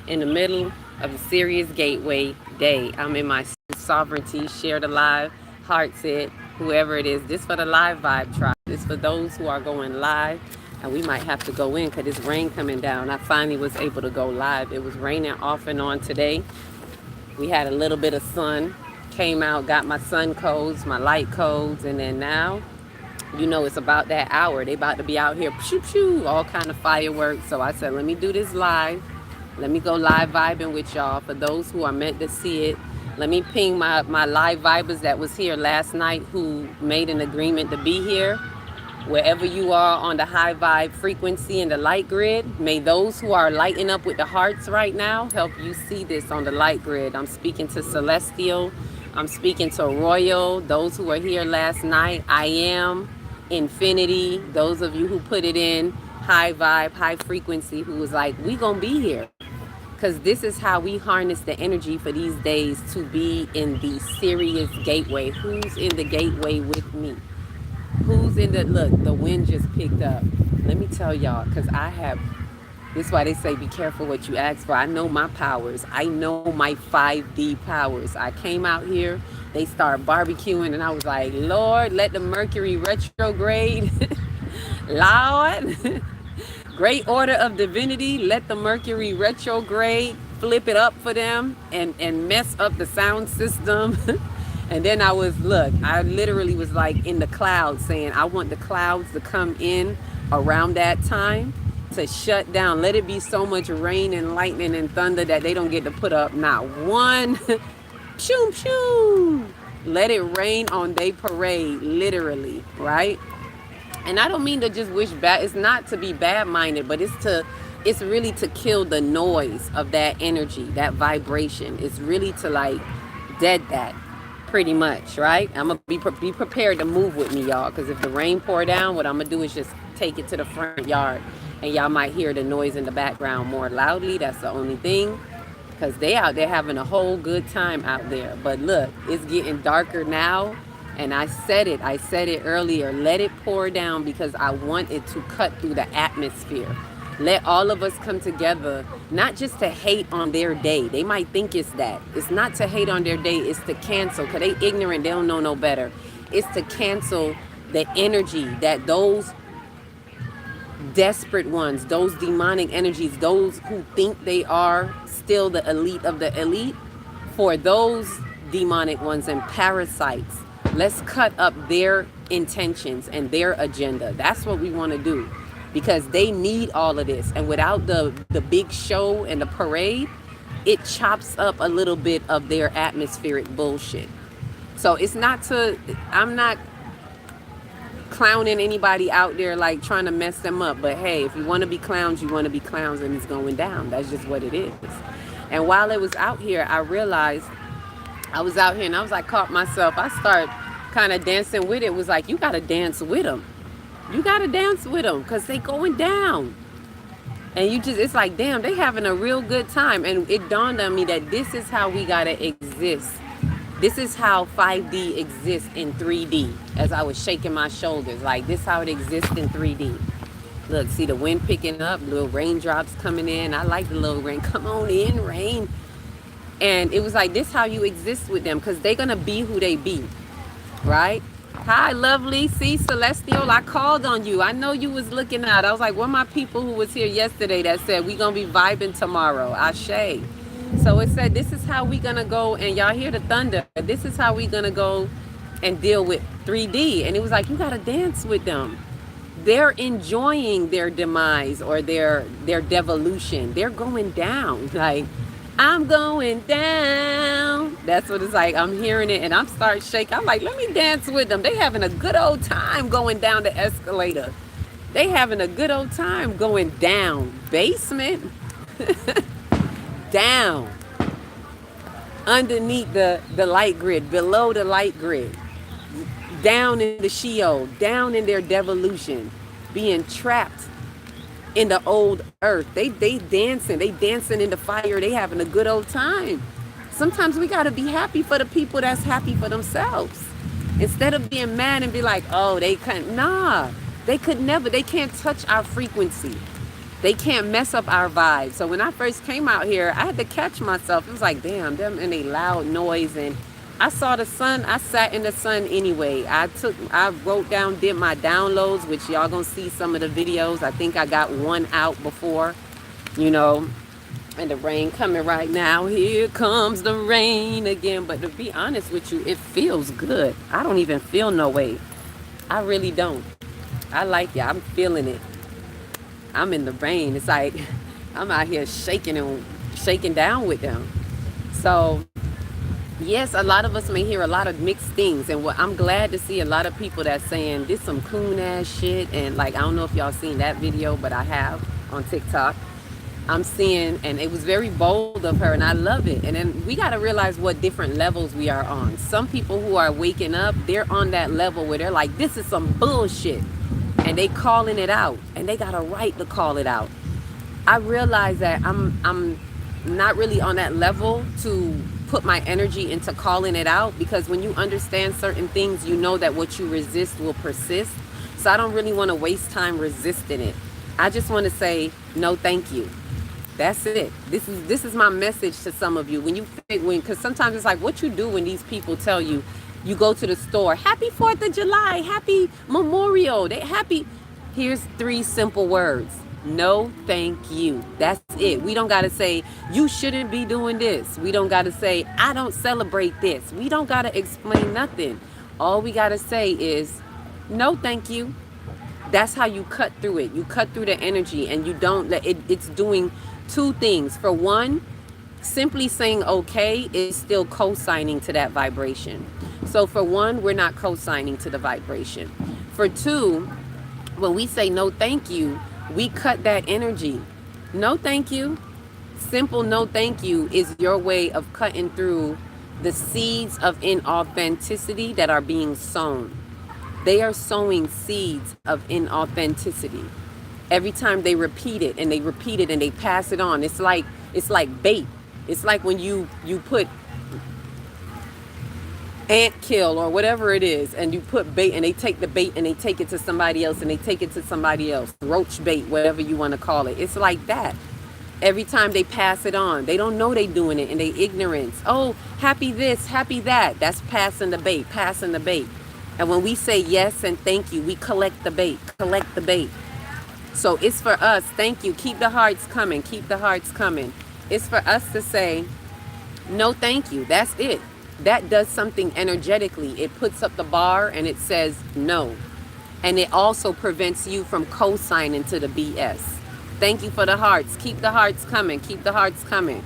in the middle of a serious gateway day. I'm in my sovereignty, share the live, heart set, whoever it is. This for the live vibe tribe. This for those who are going live. And we might have to go in because it's rain coming down. I finally was able to go live. It was raining off and on today. We had a little bit of sun. Came out, got my sun codes, my light codes, and then now it's about that hour. They about to be out here, shoo, shoo, all kind of fireworks. So I said, let me do this live. Let me go live vibing with y'all. For those who are meant to see it, let me ping my live vibers that was here last night who made an agreement to be here. Wherever you are on the high vibe frequency in the light grid, may those who are lighting up with the hearts right now help you see this on the light grid. I'm speaking to Celestial. I'm speaking to Royal. Those who were here last night, I am. Infinity, those of you who put it in high vibe, high frequency, who was like, we gonna be here. Because this is how we harness the energy for these days to be in the serious gateway. Who's in the gateway with me? Who's in the, look, the wind just picked up. Let me tell y'all, because this is why they say be careful what you ask for. I know my powers. I know my 5D powers. I came out here, they started barbecuing, and I was like, Lord, let the Mercury retrograde. Lord, great order of divinity, let the Mercury retrograde, flip it up for them and mess up the sound system. And then I literally was like in the clouds saying, I want the clouds to come in around that time to shut down. Let it be so much rain and lightning and thunder that they don't get to put up not one shoom shoom. Let it rain on their parade, literally, right? And I don't mean to just wish bad. It's not to be bad-minded, but it's really to kill the noise of that energy, that vibration. It's really to like dead that. Pretty much, right? I'm gonna be prepared to move with me, y'all, because if the rain pour down, what I'm gonna do is just take it to the front yard, and y'all might hear the noise in the background more loudly. That's the only thing, because they out there having a whole good time out there. But look, it's getting darker now, and I said it earlier, let it pour down because I want it to cut through the atmosphere. Let all of us come together, not just to hate on their day. They might think it's that. It's not to hate on their day. It's to cancel, because they ignorant. They don't know no better. It's to cancel the energy that those desperate ones, those demonic energies, those who think they are still the elite of the elite, for those demonic ones and parasites, let's cut up their intentions and their agenda. That's what we want to do. Because they need all of this. And without the big show and the parade, it chops up a little bit of their atmospheric bullshit. So I'm not clowning anybody out there like trying to mess them up. But hey, if you want to be clowns, you want to be clowns, and it's going down. That's just what it is. And while it was out here, I realized I was out here and I was like, caught myself. I started kind of dancing with it. It was like, you got to dance with them. You got to dance with them because they going down. And it's like, damn, they having a real good time. And it dawned on me that this is how we got to exist. This is how 5D exists in 3D. As I was shaking my shoulders, like this how it exists in 3D. Look, see the wind picking up, little raindrops coming in. I like the little rain. Come on in, rain. And it was like, this how you exist with them because they're going to be who they be, right? Hi, lovely. See, Celestial, I called on you. I know you was looking out. I was like, one of my people who was here yesterday that said, we going to be vibing tomorrow. Ashe. So it said, this is how we going to go. And y'all hear the thunder. This is how we going to go and deal with 3D. And it was like, you got to dance with them. They're enjoying their demise or their devolution. They're going down. Like, I'm going down. That's what it's like. I'm hearing it and I'm starting shaking. I'm like, let me dance with them. They having a good old time going down the escalator. They having a good old time going down. Basement. Down. Underneath the light grid. Below the light grid. Down in the Sheol. Down in their devolution. Being trapped in the old earth. They dancing in the fire. They having a good old time. Sometimes we got to be happy for the people that's happy for themselves, instead of being mad and be like, oh, they can't. Nah, they could never. They can't touch our frequency. They can't mess up our vibe. So when I first came out here, I had to catch myself. It was like, damn, them and a loud noise. And I saw the sun. I sat in the sun anyway. I wrote down, did my downloads, which y'all gonna see some of the videos. I think I got one out before, you know, and the rain coming right now. Here comes the rain again. But to be honest with you, it feels good. I don't even feel no way. I really don't. I like it. I'm feeling it. I'm in the rain. It's like I'm out here shaking down with them. So yes, a lot of us may hear a lot of mixed things, and what I'm glad to see a lot of people that's saying this some coon ass shit. And like, I don't know if y'all seen that video, but I have on TikTok. I'm seeing, and it was very bold of her, and I love it. And then we got to realize what different levels we are on. Some people who are waking up, they're on that level where they're like, this is some bullshit, and they calling it out, and they got a right to call it out. I realize that I'm not really on that level to put my energy into calling it out, because when you understand certain things, you know that what you resist will persist. So I don't really want to waste time resisting it. I just want to say no thank you. That's it. This is my message to some of you. Because sometimes it's like, what you do when these people tell you, you go to the store, happy 4th of July, happy Memorial Day, happy. Here's 3 simple words. No, thank you. That's it. We don't got to say, you shouldn't be doing this. We don't got to say, I don't celebrate this. We don't got to explain nothing. All we got to say is, no, thank you. That's how you cut through it. You cut through the energy, and you don't let it. It's doing 2 things. For one, simply saying okay is still co-signing to that vibration. So for one, we're not co-signing to the vibration. For 2, when we say no thank you, we cut that energy. No thank you. Simple no thank you is your way of cutting through the seeds of inauthenticity that are being sown. They are sowing seeds of inauthenticity. Every time they repeat it and they repeat it and they pass it on, it's like bait. It's like when you put ant kill or whatever it is, and you put bait, and they take the bait and they take it to somebody else, and they take it to somebody else. Roach bait, whatever you want to call it. It's like that. Every time they pass it on, they don't know they doing it, and they ignorance. Oh, happy this, happy that. That's passing the bait, passing the bait. And when we say yes and thank you, we collect the bait, collect the bait. So it's for us, thank you, keep the hearts coming, keep the hearts coming. It's for us to say, no thank you, that's it. That does something energetically. It puts up the bar and it says no. And it also prevents you from co-signing to the BS. Thank you for the hearts, keep the hearts coming, keep the hearts coming.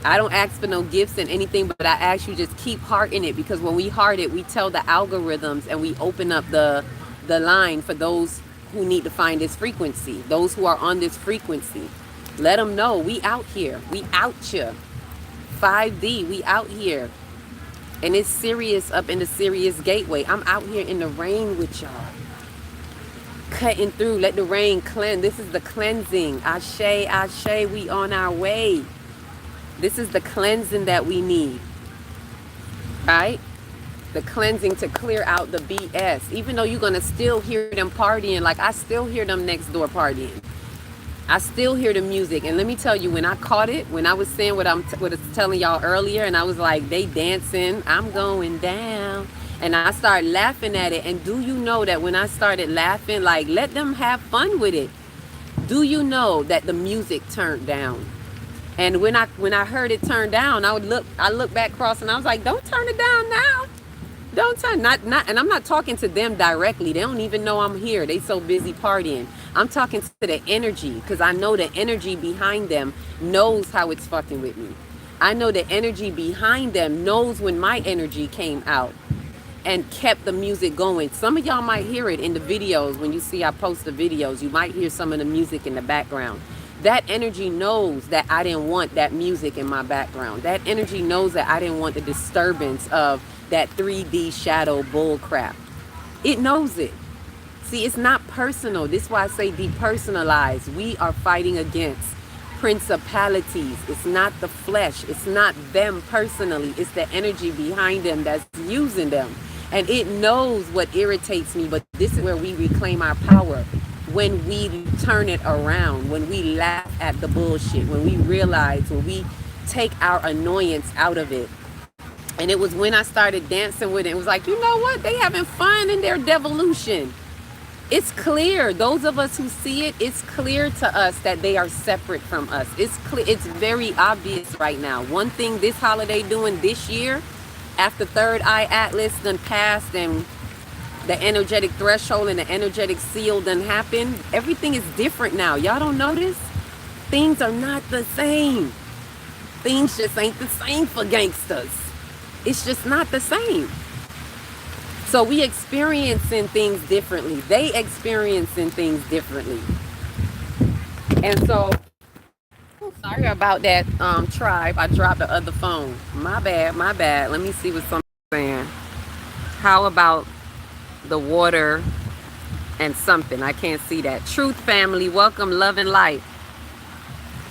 I don't ask for no gifts and anything, but I ask you just keep hearting it, because when we heart it, we tell the algorithms and we open up the line for those who need to find this frequency, those who are on this frequency. Let them know we out here, we out here. 5D, we out here. And it's serious up in the Sirius Gateway. I'm out here in the rain with y'all. Cutting through, let the rain cleanse. This is the cleansing. Ashe, ashe, we on our way. This is the cleansing that we need, right? The cleansing to clear out the BS. Even though you're going to still hear them partying, like I still hear them next door partying. I still hear the music. And let me tell you, when I caught it, when I was saying what I was telling y'all earlier, and I was like, they dancing, I'm going down. And I started laughing at it. And do you know that when I started laughing, like, let them have fun with it. Do you know that the music turned down? And when I heard it turn down, I look back across and I was like, don't turn it down now. Don't turn, not, and I'm not talking to them directly. They don't even know I'm here. They so busy partying. I'm talking to the energy, because I know the energy behind them knows how it's fucking with me. I know the energy behind them knows when my energy came out and kept the music going. Some of y'all might hear it in the videos. When you see I post the videos, you might hear some of the music in the background. That energy knows that I didn't want that music in my background. That energy knows that I didn't want the disturbance of that 3D shadow bull crap. It knows it. See, it's not personal. This is why I say depersonalize. We are fighting against principalities. It's not the flesh. It's not them personally. It's the energy behind them that's using them. And it knows what irritates me, but this is where we reclaim our power. when we turn it around, when we laugh at the bullshit, when we realize, when we take our annoyance out of it. And it was when I started dancing with it. It was like, you know what? They having fun in their devolution. It's clear. Those of us who see it, it's clear to us that they are separate from us. It's clear. It's very obvious right now. One thing this holiday doing this year, after Third Eye Atlas done passed and the energetic threshold and the energetic seal done happened, everything is different now. Y'all don't notice? Things are not the same. Things just ain't the same for gangsters. It's just not the same. So we experiencing things differently. They experiencing things differently. And so, sorry about that, tribe. I dropped the other phone. My bad, my bad. Let me see what someone's saying. How about the water and something? I can't see that. Truth family, welcome, love and light.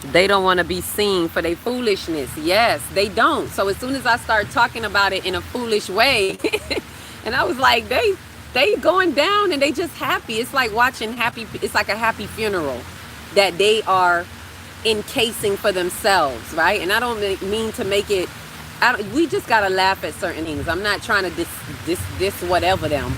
They don't want to be seen for their foolishness. Yes, they don't. So as soon as I start talking about it in a foolish way, and I was like, they going down and they just happy. It's like watching it's like a happy funeral that they are encasing for themselves, right? And I don't mean to make it, we just got to laugh at certain things. I'm not trying to diss whatever them.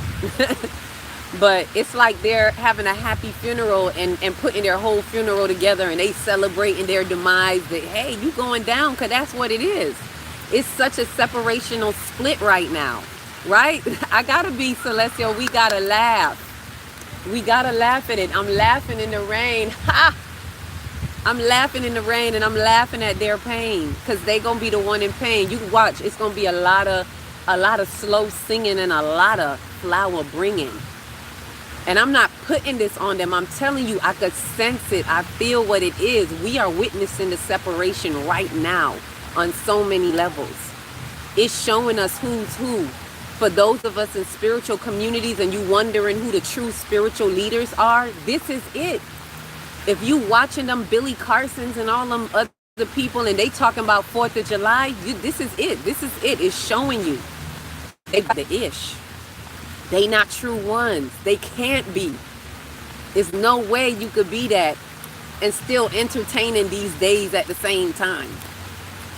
But it's like they're having a happy funeral and putting their whole funeral together, and they celebrating their demise that, hey, you going down, because that's what it is. It's such a separational split right now, right? I gotta be Celestial. We gotta laugh. We gotta laugh at it. I'm laughing in the rain. Ha! I'm laughing in the rain, and I'm laughing at their pain, because they gonna be the one in pain. You watch. It's gonna be a lot of slow singing and a lot of flower bringing. And I'm not putting this on them. I'm telling you, I could sense it. I feel what it is. We are witnessing the separation right now on so many levels. It's showing us who's who. For those of us in spiritual communities and you wondering who the true spiritual leaders are, this is it. If you watching them Billy Carsons and all them other people and they talking about 4th of July, this is it. This is it. It's showing you. They got the ish. They not true ones. They can't be. There's no way you could be that and still entertaining these days at the same time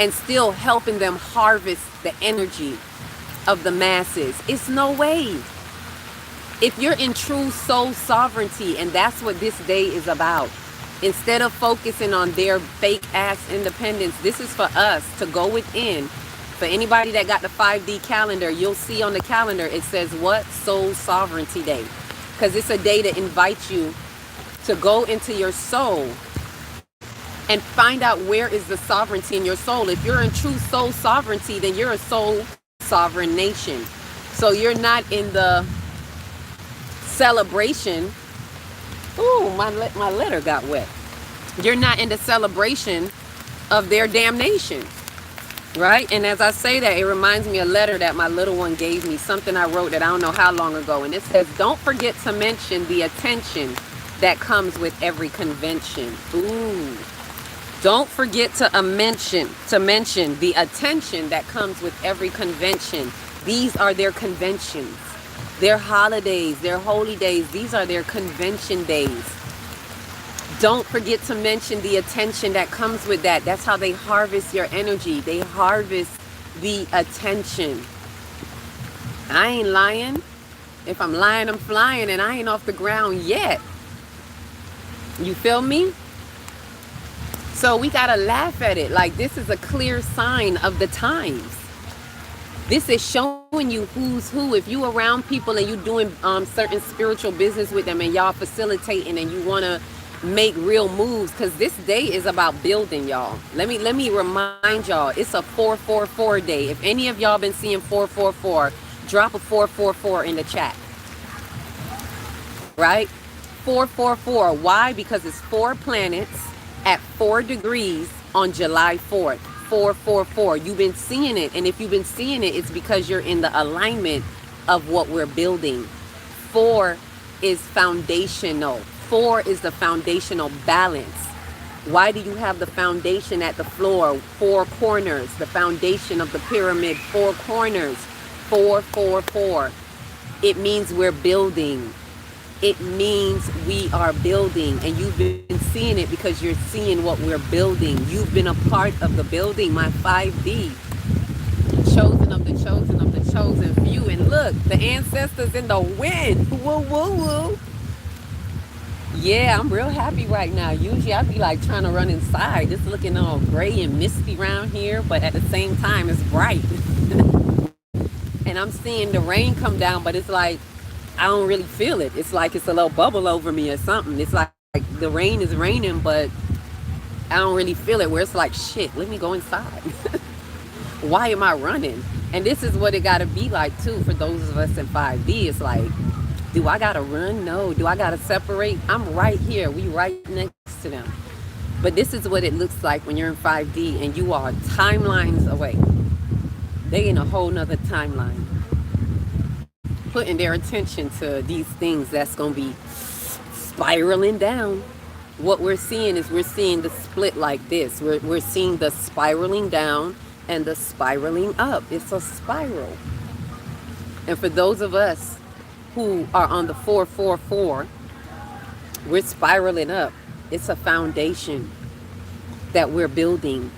and still helping them harvest the energy of the masses. It's no way. If you're in true soul sovereignty, and that's what this day is about, instead of focusing on their fake ass independence, this is for us to go within. For anybody that got the 5D calendar, you'll see on the calendar, it says what? Soul Sovereignty Day. Because it's a day that invites you to go into your soul and find out where is the sovereignty in your soul. If you're in true soul sovereignty, then you're a soul sovereign nation. So you're not in the celebration. Ooh, my letter got wet. You're not in the celebration of their damnation. Right? And as I say that, it reminds me of a letter that my little one gave me, something I wrote that I don't know how long ago. And it says, don't forget to mention the attention that comes with every convention. Ooh. Don't forget to mention the attention that comes with every convention. These are their conventions, their holidays, their holy days. These are their convention days. Don't forget to mention the attention that comes with that. That's how they harvest your energy. They harvest the attention. I ain't lying. If I'm lying, I'm flying, and I ain't off the ground yet. You feel me? So we gotta laugh at it. Like, this is a clear sign of the times. This is showing you who's who. If you around people and you doing certain spiritual business with them and y'all facilitating and you wanna make real moves, because this day is about building, y'all. Let me remind y'all, it's a 444 day. If any of y'all been seeing 444, drop a 444 in the chat. Right? 444. Why? Because it's 4 planets at 4 degrees on July 4th. 444. You've been seeing it, and if you've been seeing it, it's because you're in the alignment of what we're building. 4 is foundational. 4 is the foundational balance. Why do you have the foundation at the floor? 4 corners. The foundation of the pyramid, 4 corners. 4, 4, 4. It means we're building. It means we are building, and you've been seeing it because you're seeing what we're building. You've been a part of the building, my 5D, chosen of the chosen of the chosen few. And look, the ancestors in the wind. Woo, woo, woo. Yeah, I'm real happy right now. Usually I'd be like trying to run inside. It's looking all gray and misty around here, but at the same time, it's bright. And I'm seeing the rain come down, but it's like I don't really feel it. It's like it's a little bubble over me or something. It's like the rain is raining, but I don't really feel it. Where it's like, shit, let me go inside. Why am I running? And this is what it got to be like too for those of us in 5D. It's like, do I got to run? No. Do I got to separate? I'm right here. We right next to them. But this is what it looks like when you're in 5D and you are timelines away. They in a whole nother timeline, putting their attention to these things that's going to be spiraling down. What we're seeing is we're seeing the split like this. We're seeing the spiraling down and the spiraling up. It's a spiral. And for those of us who are on the 444, we're spiraling up. It's a foundation that we're building.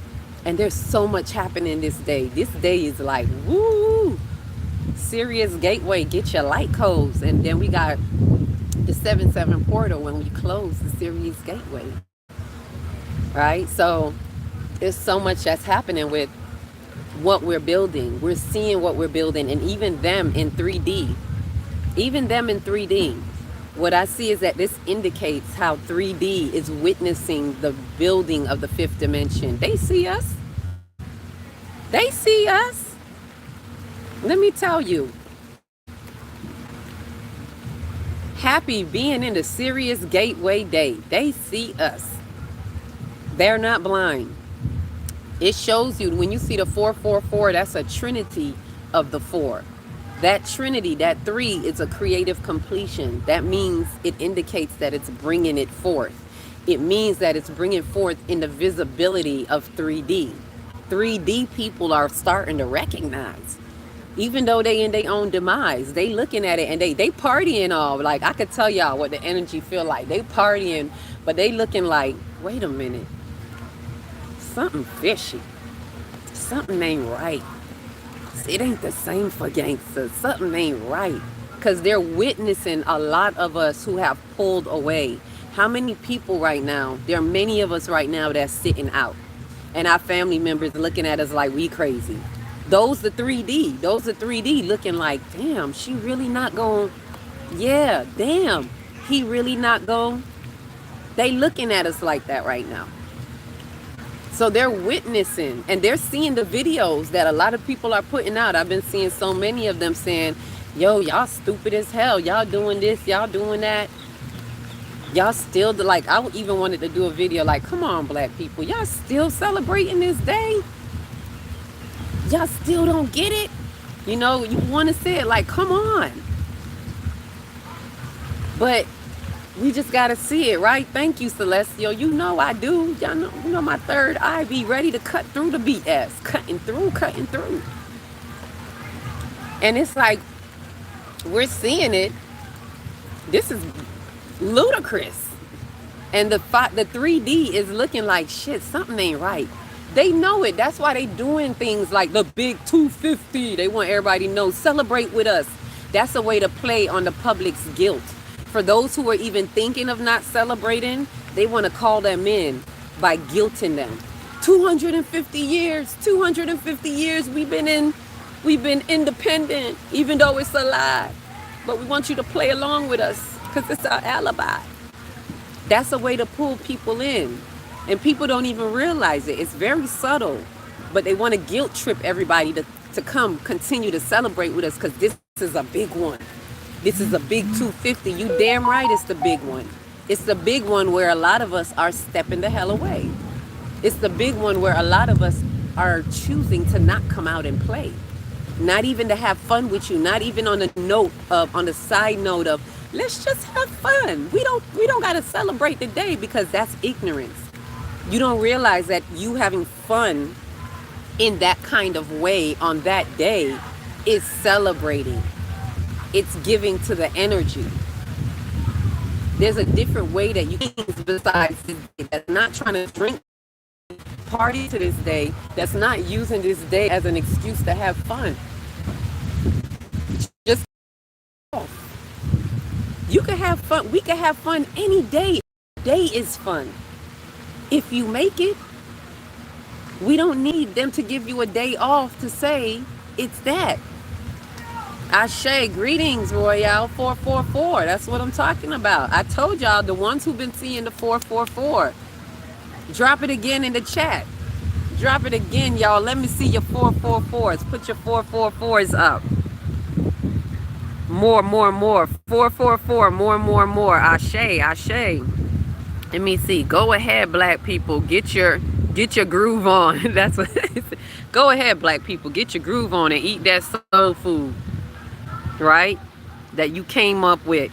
And there's so much happening this day. This day is like, woo! Sirius Gateway, get your light codes. And then we got the 7-7 portal when we close the Sirius Gateway. Right? So there's so much that's happening with what we're building. We're seeing what we're building, and even them in 3D. Even them in 3D. What I see is that this indicates how 3D is witnessing the building of the fifth dimension. They see us. They see us. Let me tell you. Happy being in the Sirius Gateway day. They see us. They're not blind. It shows you when you see the 444, that's a trinity of the four. That trinity, that 3 is a creative completion. That means it indicates that it's bringing it forth. It means that it's bringing forth in the visibility of 3D. 3D people are starting to recognize. Even though they in their own demise, they looking at it and they partying all. Like, I could tell y'all what the energy feel like. They partying, but they looking like, wait a minute. Something fishy. Something ain't right. It ain't the same for gangsters. Something ain't right. Because they're witnessing a lot of us who have pulled away. How many people right now? There are many of us right now that's sitting out. And our family members looking at us like we crazy. Those are 3D. Those are 3D looking like, damn, she really not going. Yeah, damn, he really not going. They looking at us like that right now. So they're witnessing and they're seeing the videos that a lot of people are putting out. I've been seeing so many of them saying, yo, y'all stupid as hell. Y'all doing this, y'all doing that. Y'all still, like, I even wanted to do a video like, come on, black people. Y'all still celebrating this day? Y'all still don't get it? You know, you want to say it like, come on. But we just got to see it, right? Thank you, Celestial. You know I do. Y'all know, you know my third eye be ready to cut through the BS. Cutting through, cutting through. And it's like, we're seeing it. This is ludicrous. And the 3D is looking like, shit, something ain't right. They know it. That's why they doing things like the big 250. They want everybody to know, celebrate with us. That's a way to play on the public's guilt. For those who are even thinking of not celebrating, they want to call them in by guilting them. 250 years, 250 years we've been independent, even though it's a lie. But we want you to play along with us because it's our alibi. That's a way to pull people in. And people don't even realize it. It's very subtle. But they want to guilt trip everybody to come continue to celebrate with us because this is a big one. This is a big 250. You damn right it's the big one. It's the big one where a lot of us are stepping the hell away. It's the big one where a lot of us are choosing to not come out and play. Not even to have fun with you. Not even on the side note of, let's just have fun. We don't got to celebrate the day because that's ignorance. You don't realize that you having fun in that kind of way on that day is celebrating. It's giving to the energy. There's a different way that you can besides this day that's not trying to drink, party to this day, that's not using this day as an excuse to have fun. Just you can have fun. We can have fun any day. Day is fun. If you make it, we don't need them to give you a day off to say it's that. Ashe, greetings, Royale 444. That's what I'm talking about. I told y'all, the ones who've been seeing the 444, drop it again in the chat. Drop it again, y'all. Let me see your 444s. Put your 444s up. More. 444, more. Ashe. Let me see. Go ahead, black people. Get your groove on. That's what go ahead, black people. Get your groove on and eat that soul food. Right? That you came up with.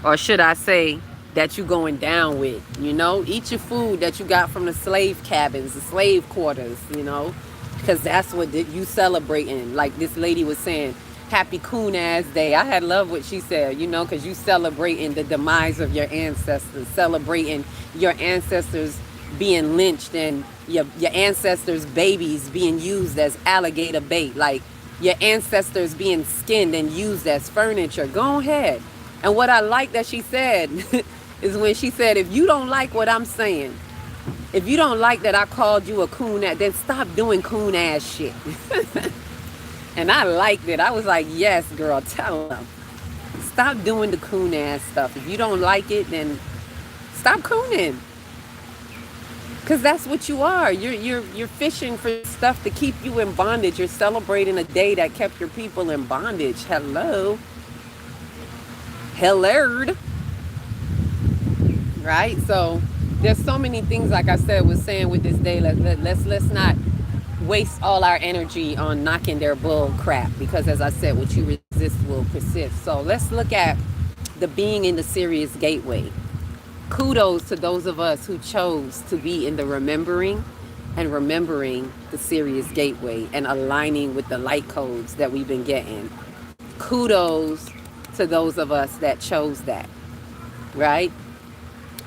Or should I say that you going down with, eat your food that you got from the slave cabins, the slave quarters, because that's what you celebrating. Like this lady was saying, happy coon ass day. I had loved what she said, because you celebrating the demise of your ancestors, celebrating your ancestors being lynched and your ancestors' babies being used as alligator bait, like your ancestors being skinned and used as furniture. Go ahead. And what I like that she said is when she said, if you don't like what I'm saying, if you don't like that I called you a coon, then stop doing coon ass shit. And I liked it. I was like, yes, girl, tell them. Stop doing the coon ass stuff. If you don't like it, then stop cooning. Because that's what you are. You're fishing for stuff to keep you in bondage. You're celebrating a day that kept your people in bondage. Hello. Right? So there's so many things, like I said, was saying with this day. Let's not waste all our energy on knocking their bull crap, because as I said, what you resist will persist. So let's look at the being in the Sirius gateway. Kudos to those of us who chose to be in the remembering the Sirius gateway and aligning with the light codes that we've been getting. Kudos to those of us that chose that, right?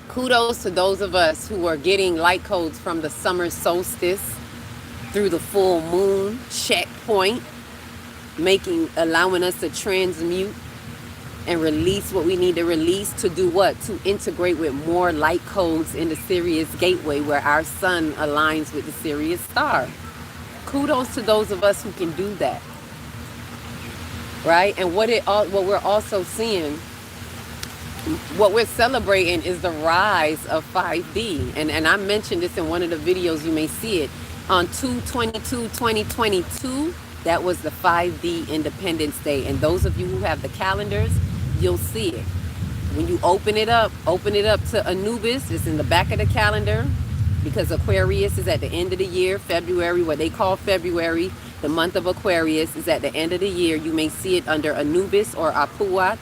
Kudos to those of us who are getting light codes from the summer solstice through the full moon checkpoint, allowing us to transmute and release what we need to release to do what? To integrate with more light codes in the Sirius gateway where our sun aligns with the Sirius star. Kudos to those of us who can do that. Right? And what we're also seeing, what we're celebrating is the rise of 5D. And I mentioned this in one of the videos, you may see it. On 2/22/2022, that was the 5D Independence Day. And those of you who have the calendars, you'll see it. When you open it up to Anubis. It's in the back of the calendar, because Aquarius is at the end of the year. February, what they call February, the month of Aquarius, is at the end of the year. You may see it under Anubis or Apuat.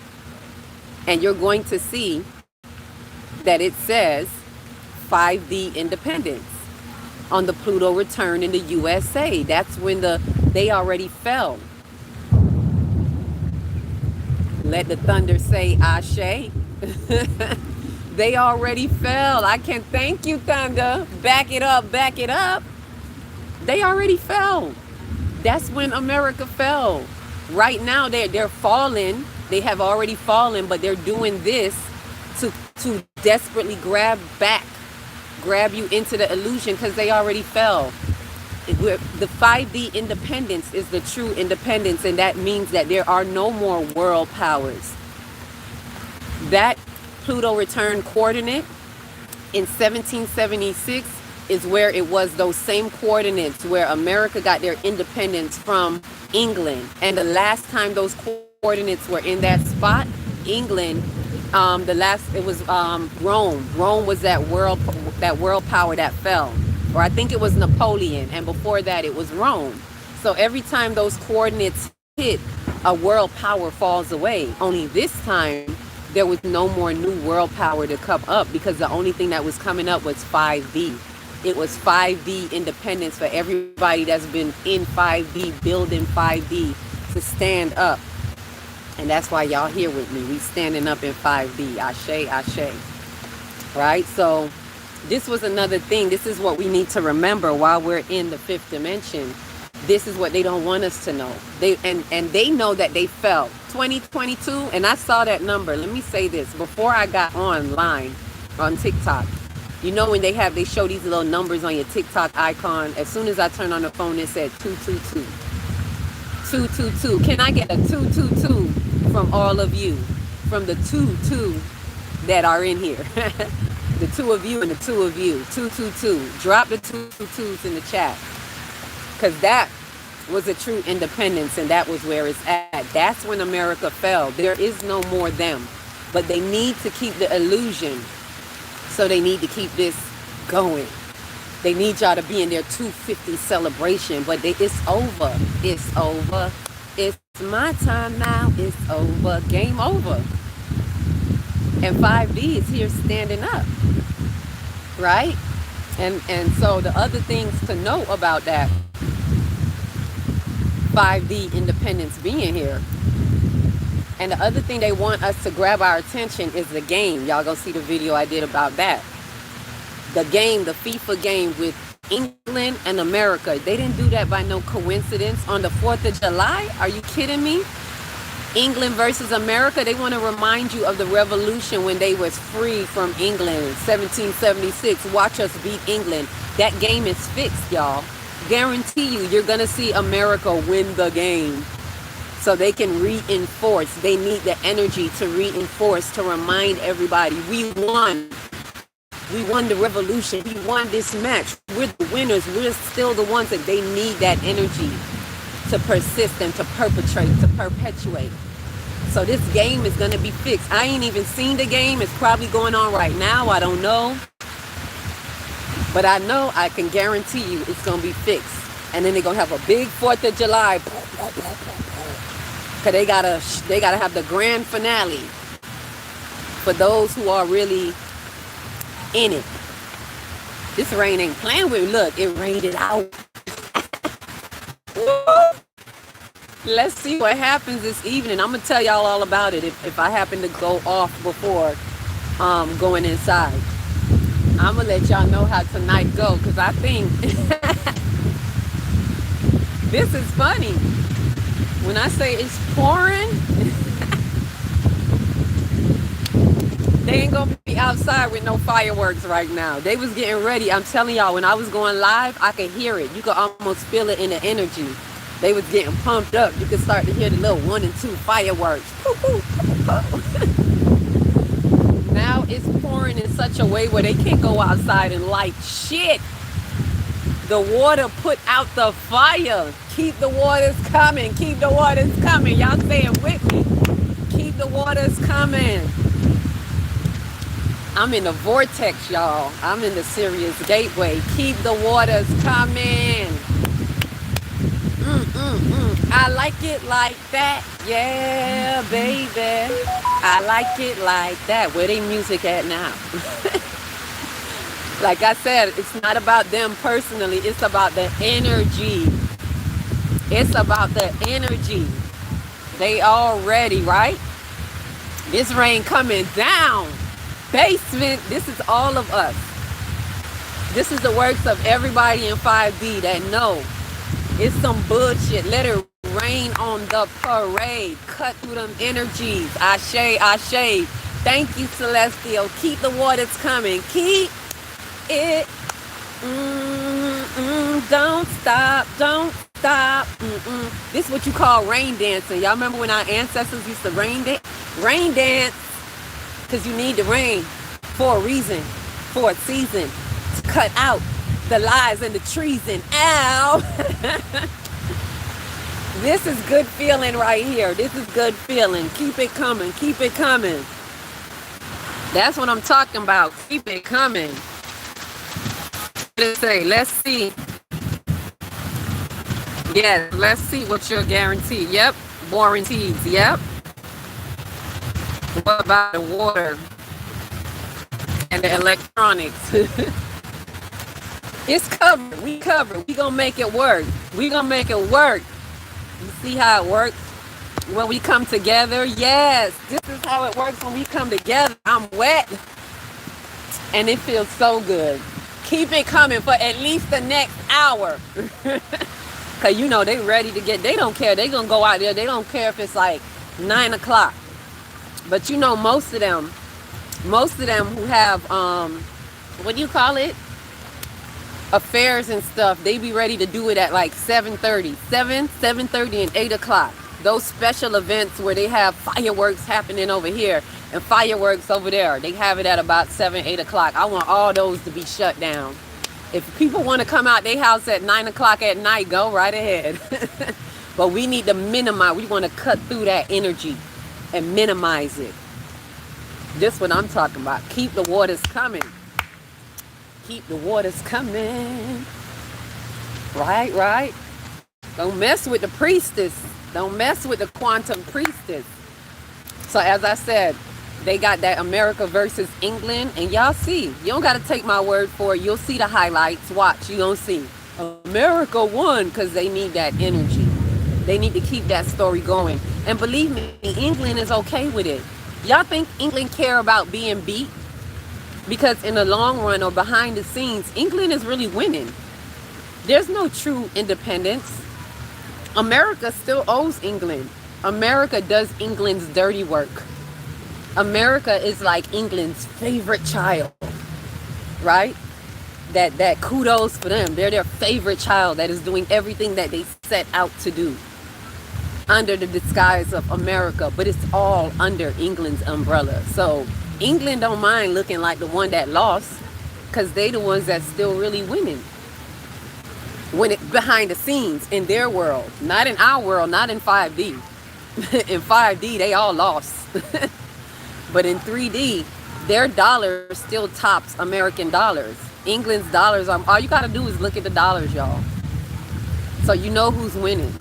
And you're going to see that it says 5D Independence on the Pluto return in the USA. That's when they already fell. Let the thunder say Ashe. They already fell. I can thank you, thunder. Back it up. They already fell. That's when America fell. Right now they're falling. They have already fallen, but they're doing this to desperately grab you into the illusion, because they already fell. The 5D independence is the true independence, and that means that there are no more world powers. That Pluto return coordinate in 1776 is where it was those same coordinates where America got their independence from England. And the last time those coordinates were in that spot, England, it was Rome. Rome was that world power that fell. Or I think it was Napoleon, and before that it was Rome. So every time those coordinates hit, a world power falls away. Only this time there was no more new world power to come up, because the only thing that was coming up was 5D. It was 5D independence for everybody that's been in 5D, building 5D, to stand up And that's why y'all here with me. We standing up in 5D. Ashe, ashe. Right? So this was another thing. This is what we need to remember while we're in the fifth dimension. This is what they don't want us to know. And they know that they fell 2022, and I saw that number. Let me say this before I got online on TikTok. You know when they show these little numbers on your TikTok icon. As soon as I turned on the phone, it said 222. 222. Can I get a 222 from all of you? From the two that are in here. The two of you and the two of you. 222. Drop the 222s in the chat. Because that was a true independence, and that was where it's at. That's when America fell. There is no more them. But they need to keep the illusion. So they need to keep this going. They need y'all to be in their 250 celebration. But it's over. It's over. It's my time now. It's over. Game over. And 5D is here standing up. Right? And so the other things to note about that 5D independence being here. And the other thing they want us to grab our attention is the game. Y'all go see the video I did about that. The game, the FIFA game with England and America. They didn't do that by no coincidence on the 4th of July. Are you kidding me? England versus America. They want to remind you of the revolution when they was free from England, 1776. Watch us beat England. That game is fixed, y'all. Guarantee you, you're going to see America win the game. So they can reinforce. They need the energy to reinforce, to remind everybody, we won. We won the revolution. We won this match. We're the winners. We're still the ones that they need that energy to persist and to perpetuate. So this game is going to be fixed. I ain't even seen the game. It's probably going on right now. I don't know. But I know, I can guarantee you it's going to be fixed. And then they're going to have a big 4th of July. Because they gotta have the grand finale for those who are really in it. This rain ain't playing with me. Look, it rained it out. Let's see what happens this evening. I'm going to tell y'all all about it if I happen to go off before going inside. I'm going to let y'all know how tonight go, because I think this is funny. When I say it's pouring, they ain't going to be outside with no fireworks right now. They was getting ready. I'm telling y'all, when I was going live, I could hear it. You could almost feel it in the energy. They was getting pumped up. You could start to hear the little 1 and 2 fireworks. Poo, poo, poo, poo. Now it's pouring in such a way where they can't go outside and light shit. The water put out the fire. Keep the waters coming. Keep the waters coming. Y'all saying with me. Keep the waters coming. I'm in the vortex, y'all. I'm in the Sirius Gateway. Keep the waters coming. I like it like that. Yeah, baby. I like it like that. Where they music at now? Like I said, it's not about them personally. It's about the energy. It's about the energy. They all ready, right? This rain coming down. Basement, this is all of us. This is the works of everybody in 5D that know it's some bullshit. Let it rain on the parade. Cut through them energies. Ashe, ashe. Thank you, Celestial. Keep the waters coming. Keep it. Don't stop. Don't stop. This is what you call rain dancing. Y'all remember when our ancestors used to rain dance? Because you need the rain for a reason, for a season, to cut out the lies and the treason. Ow! This is good feeling right here. This is good feeling. Keep it coming. Keep it coming. That's what I'm talking about. Keep it coming. Let's say, let's see. Yes, let's see what you're guaranteed. Yep. Warranties. Yep. What about the water and the electronics? It's covered. We covered. We gonna make it work. We gonna make it work. You see how it works? When we come together, yes, this is how it works when we come together. I'm wet and it feels so good. Keep it coming for at least the next hour. Cause you know they ready to get, they don't care. They gonna go out there. They don't care if it's like 9 o'clock. But you know, most of them who have what do you call it? Affairs and stuff, they be ready to do it at like 7:30, 7:30 and 8 o'clock. Those special events where they have fireworks happening over here and fireworks over there, they have it at about 7, 8 o'clock. I want all those to be shut down. If people want to come out their house at 9 o'clock at night, go right ahead. But we need to minimize, we want to cut through that energy and minimize it. This is what I'm talking about. Keep the waters coming. Keep the waters coming. Right. Don't mess with the priestess. Don't mess with the quantum priestess. So as I said, they got that America versus England, and y'all see. You don't got to take my word for it. You'll see the highlights. Watch, you gonna see. America won because they need that energy. They need to keep that story going. And believe me, England is okay with it. Y'all think England care about being beat? Because in the long run or behind the scenes, England is really winning. There's no true independence. America still owes England. America does England's dirty work. America is like England's favorite child, right? That kudos for them. They're their favorite child that is doing everything that they set out to do under the disguise of America, but it's all under England's umbrella. So England don't mind looking like the one that lost, because they the ones that's still really winning. When it behind the scenes in their world, not in our world, not in 5D. In 5D, they all lost. But in 3D, their dollar still tops American dollars. England's dollars, all you gotta do is look at the dollars, y'all. So you know who's winning.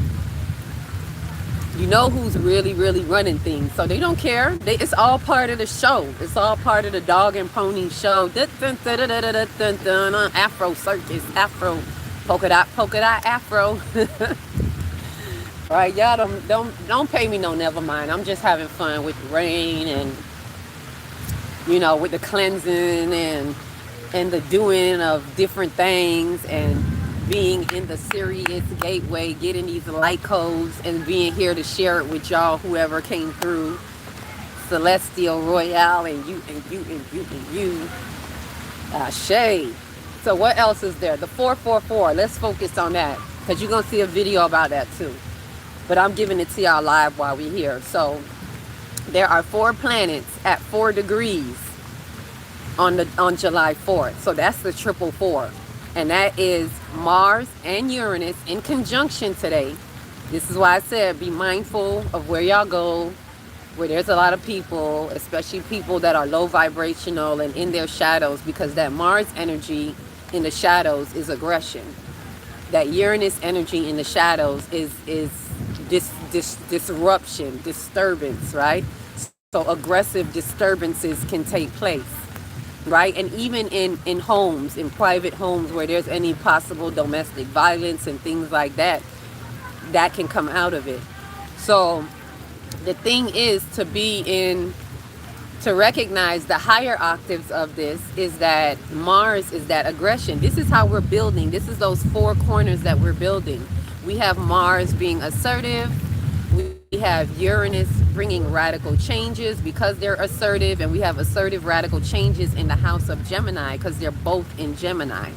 You know who's really, really running things. So they don't care. It's all part of the show. It's all part of the dog and pony show. Afro circus, Afro, polka dot, Afro. All right, y'all don't pay me no never mind. I'm just having fun with the rain and, you know, with the cleansing and the doing of different things and being in the Sirius Gateway, getting these light codes and being here to share it with y'all, whoever came through. Celestial Royale and you. Shay. So what else is there? The 444. Let's focus on that, because you're going to see a video about that too. But I'm giving it to y'all live while we're here. So there are 4 planets at 4 degrees on July 4th. So that's the 444. And that is Mars and Uranus in conjunction today. This is why I said be mindful of where y'all go, where there's a lot of people, especially people that are low vibrational and in their shadows, because that Mars energy in the shadows is aggression. That Uranus energy in the shadows is disruption, disturbance, right? So aggressive disturbances can take place. Right? And even in homes, in private homes where there's any possible domestic violence and things like that, that can come out of it. So the thing is to recognize the higher octaves of this is that Mars is that aggression. This is how we're building. This is those 4 corners that we're building. We have Mars being assertive. We have Uranus bringing radical changes because they're assertive, and we have assertive radical changes in the house of Gemini because they're both in Gemini,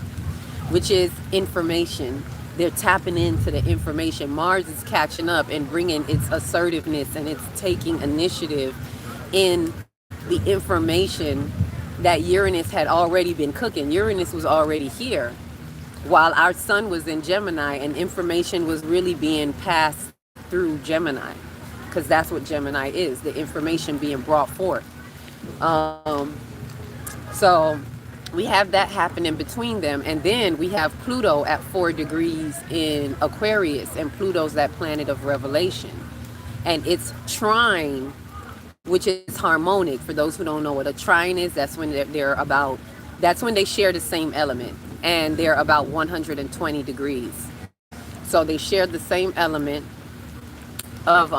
which is information. They're tapping into the information. Mars is catching up and bringing its assertiveness, and it's taking initiative in the information that Uranus had already been cooking. Uranus was already here while our sun was in Gemini, and information was really being passed through Gemini, because that's what Gemini is, the information being brought forth. So we have that happening between them, and then we have Pluto at 4 degrees in Aquarius, and Pluto's that planet of revelation, and it's trine, which is harmonic. For those who don't know what a trine is, that's when that's when they share the same element, and they're about 120 degrees. So they share the same element, of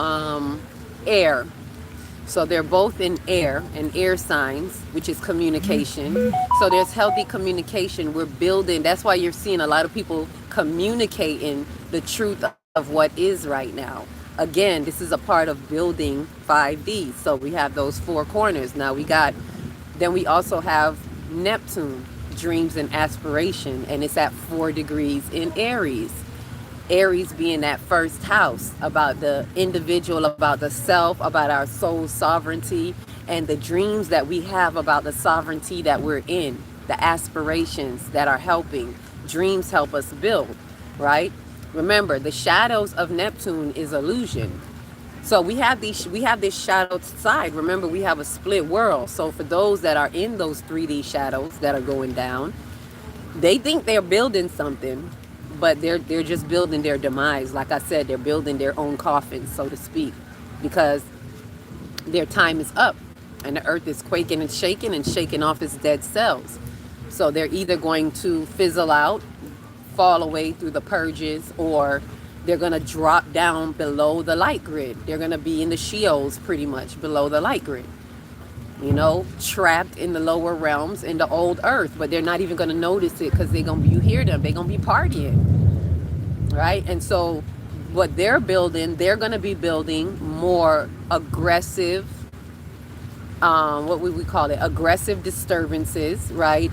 air. So they're both in air and air signs, which is communication. So there's healthy communication. We're building. That's why you're seeing a lot of people communicating the truth of what is right now. Again, this is a part of building 5D. So we have those four corners. Then we also have Neptune, dreams and aspiration, and it's at 4 degrees in Aries. Aries being that first house, about the individual, about the self, about our soul sovereignty, and the dreams that we have about the sovereignty that we're in, the aspirations that are helping. Dreams help us build, right? Remember, the shadows of Neptune is illusion. So we have this shadow side. Remember, we have a split world. So for those that are in those 3D shadows that are going down, they think they're building something, but they're just building their demise. Like I said, they're building their own coffin, so to speak, because their time is up and the earth is quaking and shaking off its dead cells. So they're either going to fizzle out, fall away through the purges, or they're going to drop down below the light grid. They're going to be in the Sheols, pretty much below the light grid, trapped in the lower realms in the old earth, but they're not even going to notice it, because you hear them, they're going to be partying, right? And so what they're going to be building more aggressive, what would we call it? Aggressive disturbances, right?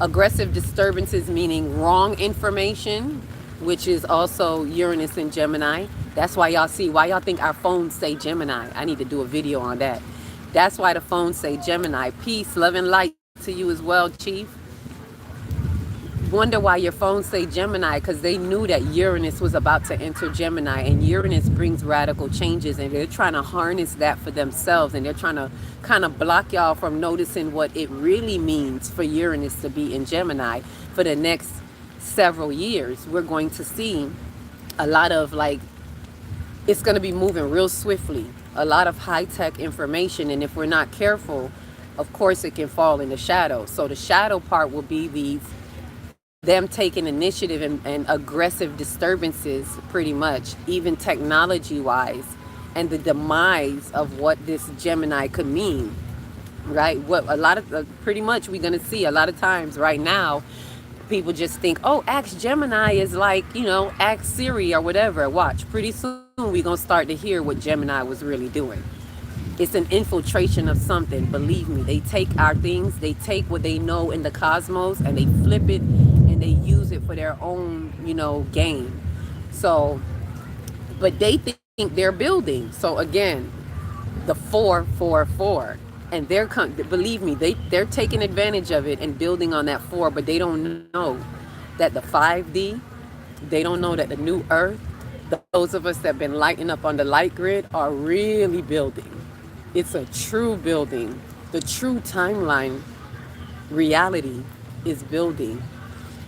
Aggressive disturbances meaning wrong information, which is also Uranus and Gemini. That's why y'all think our phones say Gemini. I need to do a video on that. That's why the phones say Gemini. Peace, love, and light to you as well, Chief. Wonder why your phones say Gemini, because they knew that Uranus was about to enter Gemini, and Uranus brings radical changes, and they're trying to harness that for themselves, and they're trying to kind of block y'all from noticing what it really means for Uranus to be in Gemini. For the next several years, we're going to see a lot of it's going to be moving real swiftly, a lot of high-tech information, and if we're not careful, of course it can fall in the shadow. So the shadow part will be them taking initiative and aggressive disturbances, pretty much, even technology-wise, and the demise of what this Gemini could mean, right? Pretty much we're going to see a lot of times right now, people just think, oh, Ask Gemini is Ask Siri or whatever. Watch, pretty soon we're going to start to hear what Gemini was really doing. It's an infiltration of something. Believe me, they take our things, they take what they know in the cosmos, and they flip it and they use it for their own, gain. So, but they think they're building. So again, the 444, and believe me, they're taking advantage of it and building on that 4, but they don't know that the 5D, they don't know that the new earth, those of us that have been lighting up on the light grid, are really building. It's a true building. The true timeline reality is building.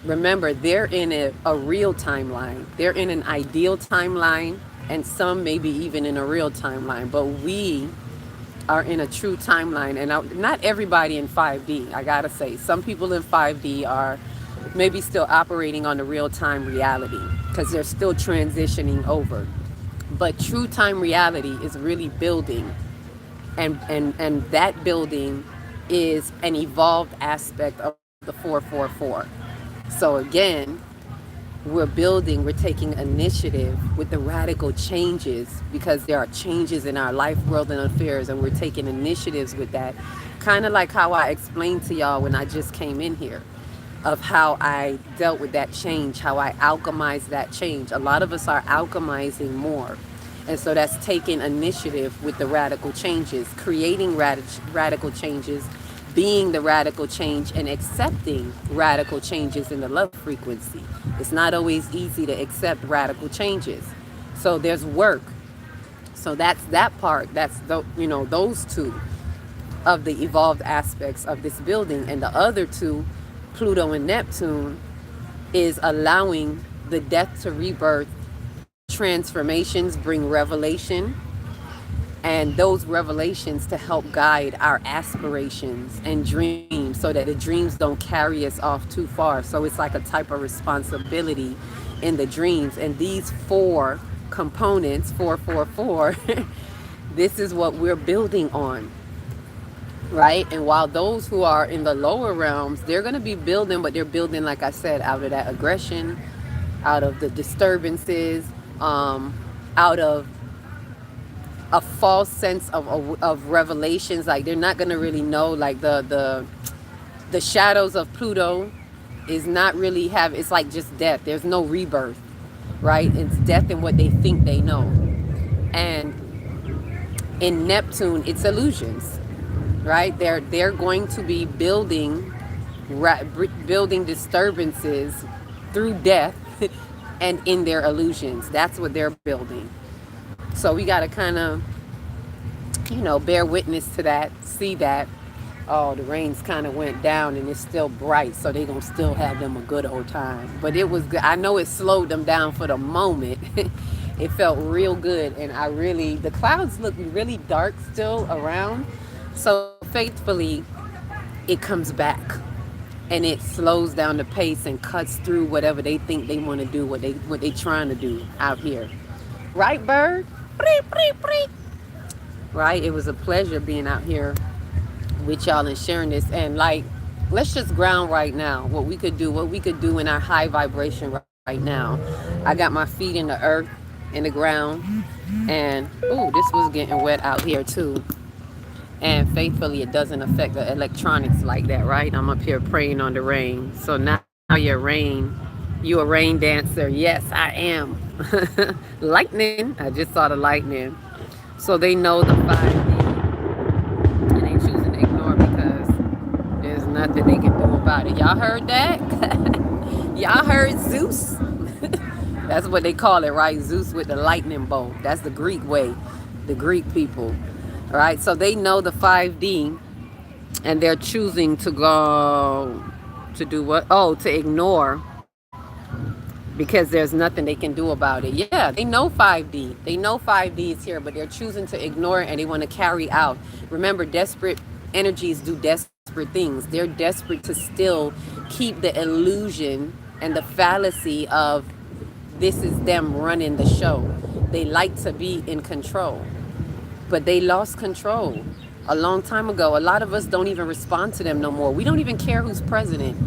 Remember, they're in a real timeline. They're in an ideal timeline, and some maybe even in a real timeline. But we are in a true timeline, and not everybody in 5D, I gotta say. Some people in 5D are maybe still operating on the real-time reality, because they're still transitioning over. But true time reality is really building, and that building is an evolved aspect of the 444. So again, we're taking initiative with the radical changes, because there are changes in our life, world, and affairs, and we're taking initiatives with that. Kind of like how I explained to y'all when I just came in here, of how I dealt with that change, how I alchemized that change. A lot of us are alchemizing more. And so that's taking initiative with the radical changes, creating radical changes, being the radical change, and accepting radical changes in the love frequency. It's not always easy to accept radical changes. So there's work. So that's that part. That's those two of the evolved aspects of this building. And the other two, Pluto and Neptune, is allowing the death to rebirth transformations, bring revelation, and those revelations to help guide our aspirations and dreams, so that the dreams don't carry us off too far. So it's like a type of responsibility in the dreams. And these 4 components, 444, this is what we're building on, right? And while those who are in the lower realms, they're going to be building, but they're building, like I said, out of that aggression, out of the disturbances, out of a false sense of revelations. Like they're not going to really know, like the shadows of Pluto is not really it's like just death. There's no rebirth, right? It's death in what they think they know. And in Neptune, it's illusions, right? They're going to be building disturbances through death and in their illusions. That's what they're building. So we got to kind of, bear witness to that, see that. Oh, the rains kind of went down and it's still bright, so they're going to still have them a good old time. But it was good. I know it slowed them down for the moment. It felt real good, and the clouds look really dark still around. So faithfully, it comes back and it slows down the pace and cuts through whatever they think they want to do, what they trying to do out here. Right, bird? Right? It was a pleasure being out here with y'all and sharing this. And let's just ground right now what we could do in our high vibration right now. I got my feet in the earth, in the ground, and this was getting wet out here too. And faithfully, it doesn't affect the electronics like that, right? I'm up here praying on the rain. So now you're a rain dancer. Yes, I am. Lightning. I just saw the lightning. So they know the 5D, and they choosing to ignore because there's nothing they can do about it. Y'all heard that? Y'all heard Zeus? That's what they call it, right? Zeus with the lightning bolt. That's the Greek way, the Greek people. All right, so they know the 5D, and they're choosing to go to do what? To ignore, because there's nothing they can do about it. Yeah, they know 5D. They know 5D is here, but they're choosing to ignore it, and they want to carry out. Remember, desperate energies do desperate things. They're desperate to still keep the illusion and the fallacy of this is them running the show. They like to be in control, but they lost control a long time ago. A lot of us don't even respond to them no more. We don't even care who's president.